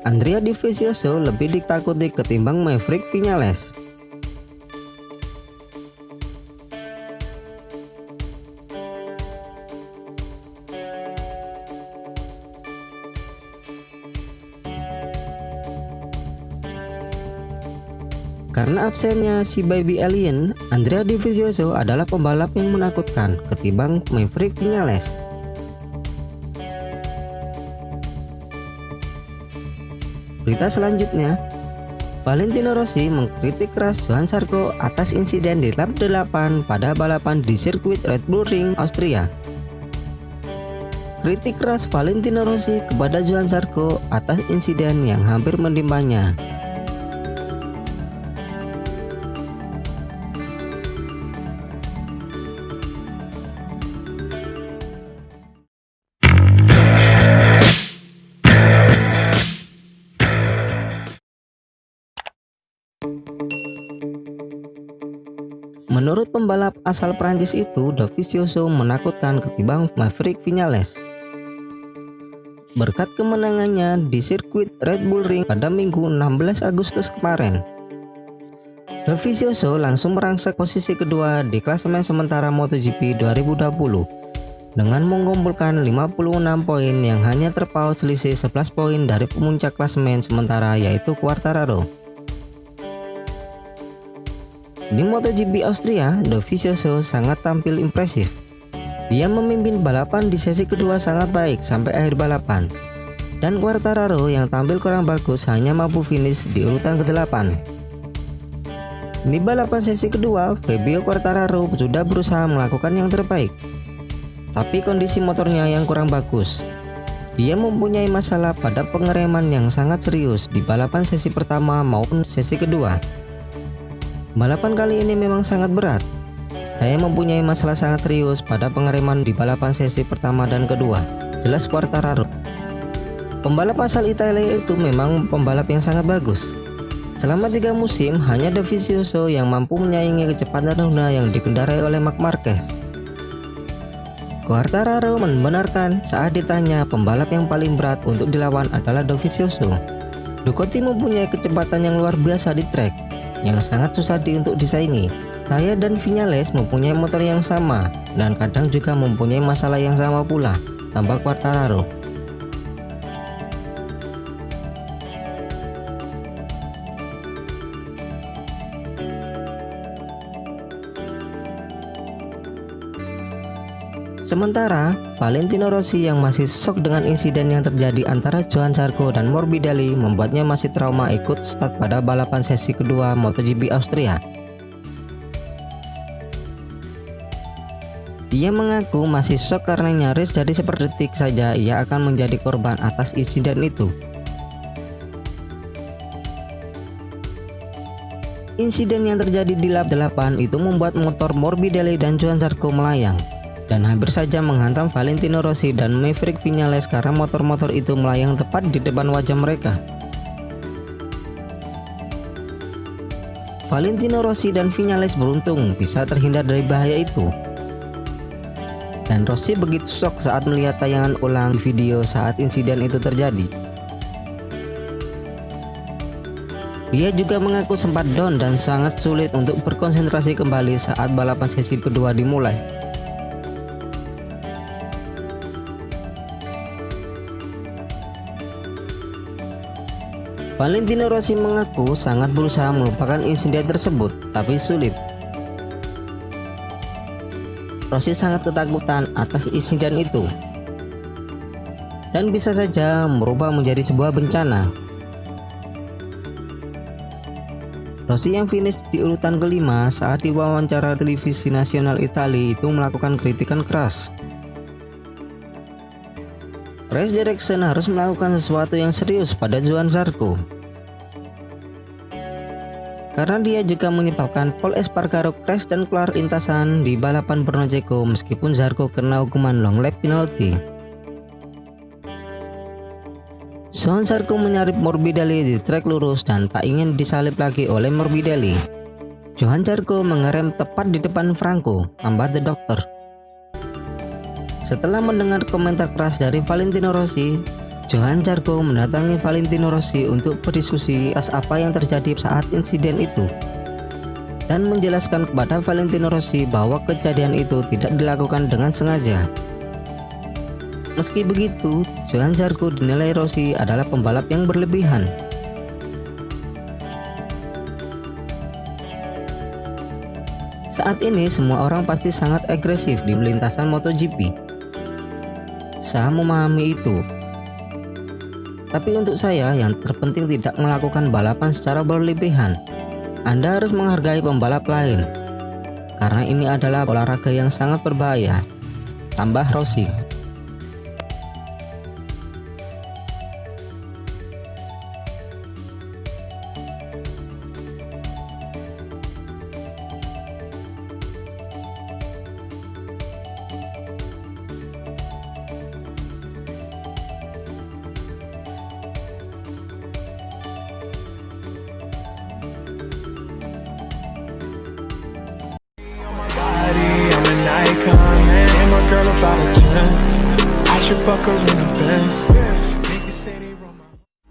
Andrea Dovizioso lebih ditakuti ketimbang Maverick Viñales. Karena absennya si baby alien, Andrea Dovizioso adalah pembalap yang menakutkan ketimbang Maverick Viñales. Berita selanjutnya, Valentino Rossi mengkritik keras Johann Zarco atas insiden di lap 8 pada balapan di sirkuit Red Bull Ring, Austria. Kritik keras Valentino Rossi kepada Johann Zarco atas insiden yang hampir menimpanya. Menurut pembalap asal Prancis itu, Dovizioso menakutkan ketimbang Maverick Viñales. Berkat kemenangannya di sirkuit Red Bull Ring pada Minggu 16 Agustus kemarin, Dovizioso langsung merangsek posisi kedua di klasemen sementara MotoGP 2020 dengan mengumpulkan 56 poin yang hanya terpaut selisih 11 poin dari pemuncak klasemen sementara yaitu Quartararo. Di MotoGP Austria, Dovizioso sangat tampil impresif. Dia memimpin balapan di sesi kedua sangat baik sampai akhir balapan. Dan Quartararo yang tampil kurang bagus hanya mampu finish di urutan ke-8. Di balapan sesi kedua, Fabio Quartararo sudah berusaha melakukan yang terbaik. Tapi kondisi motornya yang kurang bagus. Dia mempunyai masalah pada pengereman yang sangat serius di balapan sesi pertama maupun sesi kedua. Balapan kali ini memang sangat berat. Saya mempunyai masalah sangat serius pada pengereman di balapan sesi pertama dan kedua, jelas Quartararo. Pembalap asal Italia itu memang pembalap yang sangat bagus. Selama 3 musim, hanya Dovizioso yang mampu menyaingi kecepatan Honda yang dikendarai oleh Marc Marquez. Quartararo membenarkan saat ditanya pembalap yang paling berat untuk dilawan adalah Dovizioso. Ducati mempunyai kecepatan yang luar biasa di trek, yang sangat susah untuk disaingi. Saya dan Viñales mempunyai motor yang sama dan kadang juga mempunyai masalah yang sama pula, tambah Quartararo. Sementara Valentino Rossi yang masih shock dengan insiden yang terjadi antara Johann Zarco dan Morbidelli membuatnya masih trauma ikut start pada balapan sesi kedua MotoGP Austria. Dia mengaku masih shock karena nyaris jadi seperdetik saja ia akan menjadi korban atas insiden itu. Insiden yang terjadi di lap 8 itu membuat motor Morbidelli dan Johann Zarco melayang dan hampir saja menghantam Valentino Rossi dan Maverick Viñales karena motor-motor itu melayang tepat di depan wajah mereka. Valentino Rossi dan Viñales beruntung bisa terhindar dari bahaya itu. Dan Rossi begitu shock saat melihat tayangan ulang video saat insiden itu terjadi. Dia juga mengaku sempat down dan sangat sulit untuk berkonsentrasi kembali saat balapan sesi kedua dimulai. Valentino Rossi mengaku sangat berusaha melupakan insiden tersebut, tapi sulit. Rossi sangat ketakutan atas insiden itu dan bisa saja merubah menjadi sebuah bencana. Rossi yang finish di urutan kelima saat diwawancara televisi nasional Italia itu melakukan kritikan keras. Race Direction harus melakukan sesuatu yang serius pada Johann Zarco. karena dia juga menyebabkan Paul Espargaro crash dan keluar lintasan di balapan Brno Ceko meskipun Zarco kena hukuman long lap penalty. Johan Zarco menyalip Morbidelli di trek lurus dan tak ingin disalip lagi oleh Morbidelli. Johan Zarco mengerem tepat di depan Franco, tambah The Doctor. Setelah mendengar komentar keras dari Valentino Rossi, Johan Zarco mendatangi Valentino Rossi untuk berdiskusi atas apa yang terjadi saat insiden itu dan menjelaskan kepada Valentino Rossi bahwa kejadian itu tidak dilakukan dengan sengaja. Meski begitu, Johan Zarco dinilai Rossi adalah pembalap yang berlebihan. Saat ini semua orang pasti sangat agresif di lintasan MotoGP. Saya memahami itu. Tapi untuk saya yang terpenting tidak melakukan balapan secara berlebihan. Anda harus menghargai pembalap lain. Karena ini adalah olahraga yang sangat berbahaya, tambah Rossi. I'm an icon, man. Ain't my girl about a 10. I should fuck her in the Benz.